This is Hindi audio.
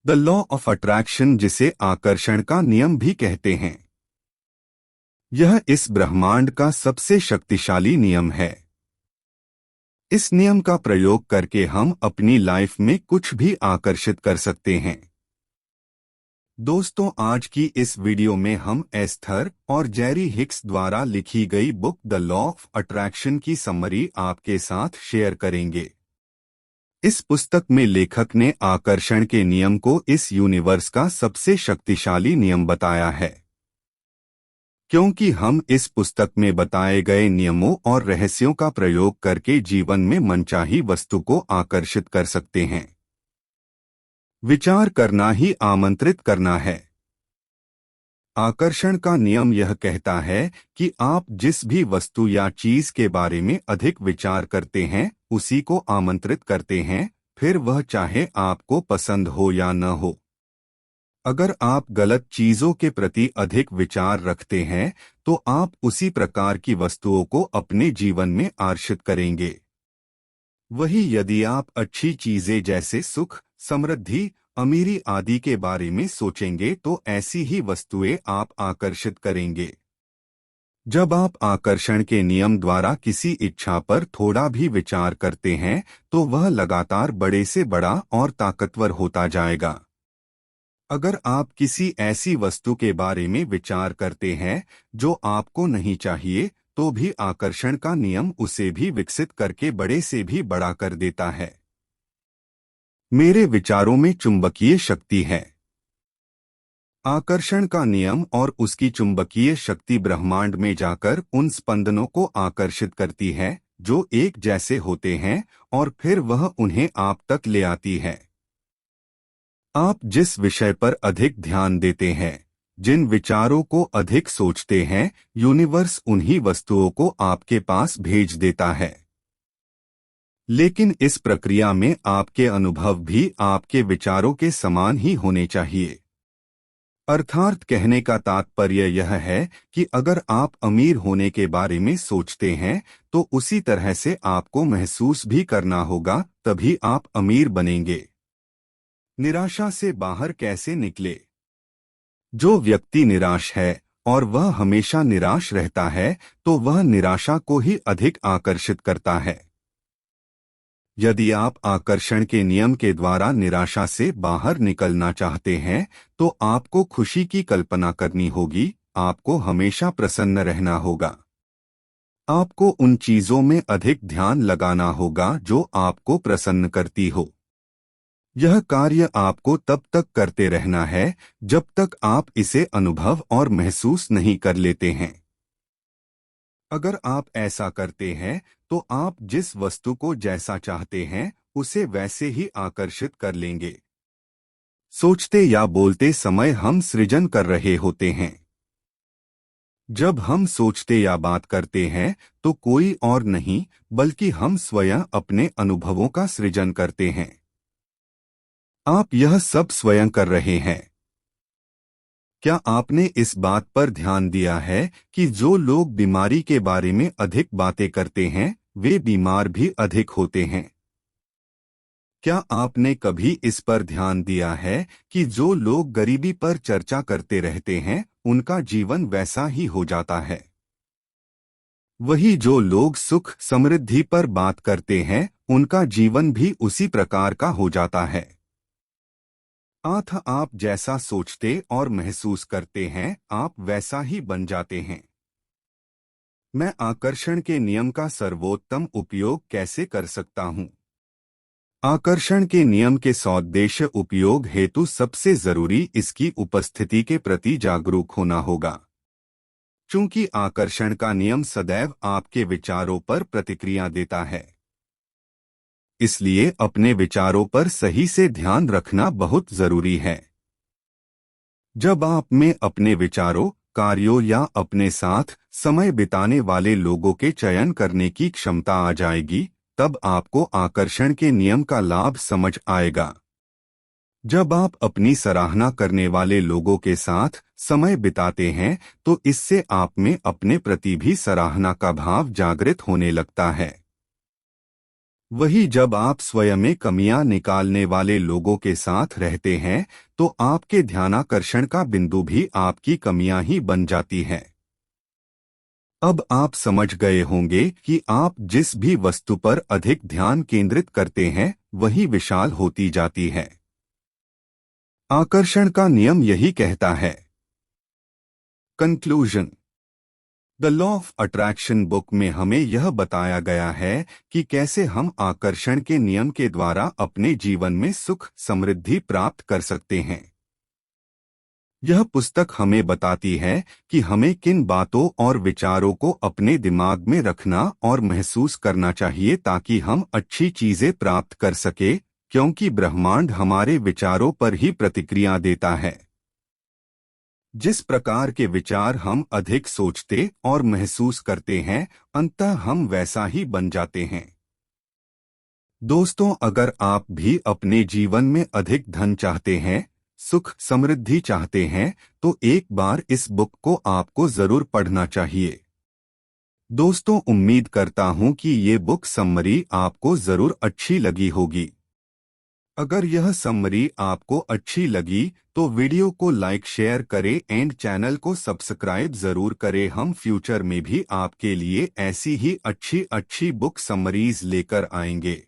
द लॉ ऑफ अट्रैक्शन, जिसे आकर्षण का नियम भी कहते हैं, यह इस ब्रह्मांड का सबसे शक्तिशाली नियम है। इस नियम का प्रयोग करके हम अपनी लाइफ में कुछ भी आकर्षित कर सकते हैं। दोस्तों, आज की इस वीडियो में हम एस्थर और जेरी हिक्स द्वारा लिखी गई book the law of attraction की समरी आपके साथ शेयर करेंगे। इस पुस्तक में लेखक ने आकर्षण के नियम को इस यूनिवर्स का सबसे शक्तिशाली नियम बताया है, क्योंकि हम इस पुस्तक में बताए गए नियमों और रहस्यों का प्रयोग करके जीवन में मनचाही वस्तु को आकर्षित कर सकते हैं। विचार करना ही आमंत्रित करना है। आकर्षण का नियम यह कहता है कि आप जिस भी वस्तु या चीज के बारे में अधिक विचार करते हैं, उसी को आमंत्रित करते हैं, फिर वह चाहे आपको पसंद हो या न हो। अगर आप गलत चीजों के प्रति अधिक विचार रखते हैं, तो आप उसी प्रकार की वस्तुओं को अपने जीवन में आकर्षित करेंगे। वही यदि आप अच्छी चीजें जैसे सुख, समृद्धि, अमीरी आदि के बारे में सोचेंगे, तो ऐसी ही वस्तुएं आप आकर्षित करेंगे। जब आप आकर्षण के नियम द्वारा किसी इच्छा पर थोड़ा भी विचार करते हैं, तो वह लगातार बड़े से बड़ा और ताकतवर होता जाएगा। अगर आप किसी ऐसी वस्तु के बारे में विचार करते हैं जो आपको नहीं चाहिए, तो भी आकर्षण का नियम उसे भी विकसित करके बड़े से भी बड़ा कर देता है। मेरे विचारों में चुंबकीय शक्ति है। आकर्षण का नियम और उसकी चुंबकीय शक्ति ब्रह्मांड में जाकर उन स्पंदनों को आकर्षित करती है जो एक जैसे होते हैं, और फिर वह उन्हें आप तक ले आती है। आप जिस विषय पर अधिक ध्यान देते हैं, जिन विचारों को अधिक सोचते हैं, यूनिवर्स उन्हीं वस्तुओं को आपके पास भेज देता है। लेकिन इस प्रक्रिया में आपके अनुभव भी आपके विचारों के समान ही होने चाहिए। अर्थात कहने का तात्पर्य यह है कि अगर आप अमीर होने के बारे में सोचते हैं, तो उसी तरह से आपको महसूस भी करना होगा, तभी आप अमीर बनेंगे। निराशा से बाहर कैसे निकले? जो व्यक्ति निराश है और वह हमेशा निराश रहता है, तो वह निराशा को ही अधिक आकर्षित करता है। यदि आप आकर्षण के नियम के द्वारा निराशा से बाहर निकलना चाहते हैं, तो आपको खुशी की कल्पना करनी होगी। आपको हमेशा प्रसन्न रहना होगा। आपको उन चीजों में अधिक ध्यान लगाना होगा जो आपको प्रसन्न करती हो। यह कार्य आपको तब तक करते रहना है जब तक आप इसे अनुभव और महसूस नहीं कर लेते हैं। अगर आप ऐसा करते हैं, तो आप जिस वस्तु को जैसा चाहते हैं, उसे वैसे ही आकर्षित कर लेंगे। सोचते या बोलते समय हम सृजन कर रहे होते हैं। जब हम सोचते या बात करते हैं, तो कोई और नहीं बल्कि हम स्वयं अपने अनुभवों का सृजन करते हैं। आप यह सब स्वयं कर रहे हैं। क्या आपने इस बात पर ध्यान दिया है कि जो लोग बीमारी के बारे में अधिक बातें करते हैं, वे बीमार भी अधिक होते हैं? क्या आपने कभी इस पर ध्यान दिया है कि जो लोग गरीबी पर चर्चा करते रहते हैं, उनका जीवन वैसा ही हो जाता है? वही जो लोग सुख, समृद्धि पर बात करते हैं, उनका जीवन भी उसी प्रकार का हो जाता है। आप जैसा सोचते और महसूस करते हैं, आप वैसा ही बन जाते हैं। मैं आकर्षण के नियम का सर्वोत्तम उपयोग कैसे कर सकता हूं? आकर्षण के नियम के सौद्देश्य उपयोग हेतु सबसे जरूरी इसकी उपस्थिति के प्रति जागरूक होना होगा। चूंकि आकर्षण का नियम सदैव आपके विचारों पर प्रतिक्रिया देता है, इसलिए अपने विचारों पर सही से ध्यान रखना बहुत जरूरी है। जब आप में अपने विचारों, कार्यों या अपने साथ समय बिताने वाले लोगों के चयन करने की क्षमता आ जाएगी, तब आपको आकर्षण के नियम का लाभ समझ आएगा। जब आप अपनी सराहना करने वाले लोगों के साथ समय बिताते हैं, तो इससे आप में अपने प्रति भी सराहना का भाव जागृत होने लगता है। वही जब आप स्वयं में कमियां निकालने वाले लोगों के साथ रहते हैं तो आपके ध्यानाकर्षण का बिंदु भी आपकी कमियां ही बन जाती है। अब आप समझ गए होंगे कि आप जिस भी वस्तु पर अधिक ध्यान केंद्रित करते हैं वही विशाल होती जाती है। आकर्षण का नियम यही कहता है। Conclusion. The law of attraction book में हमें यह बताया गया है कि कैसे हम आकर्षण के नियम के द्वारा अपने जीवन में सुख समृद्धि प्राप्त कर सकते हैं। यह पुस्तक हमें बताती है कि हमें किन बातों और विचारों को अपने दिमाग में रखना और महसूस करना चाहिए ताकि हम अच्छी चीजें प्राप्त कर सके, क्योंकि ब्रह्मांड हमारे विचारों पर ही प्रतिक्रिया देता है। जिस प्रकार के विचार हम अधिक सोचते और महसूस करते हैं, अंततः हम वैसा ही बन जाते हैं। दोस्तों, अगर आप भी अपने जीवन में अधिक धन चाहते हैं, सुख समृद्धि चाहते हैं, तो एक बार इस बुक को आपको जरूर पढ़ना चाहिए। दोस्तों, उम्मीद करता हूं कि ये बुक समरी आपको जरूर अच्छी लगी होगी। अगर यह समरी आपको अच्छी लगी तो वीडियो को लाइक शेयर करें एंड चैनल को सब्सक्राइब जरूर करें। हम फ्यूचर में भी आपके लिए ऐसी ही अच्छी अच्छी बुक समरीज लेकर आएंगे।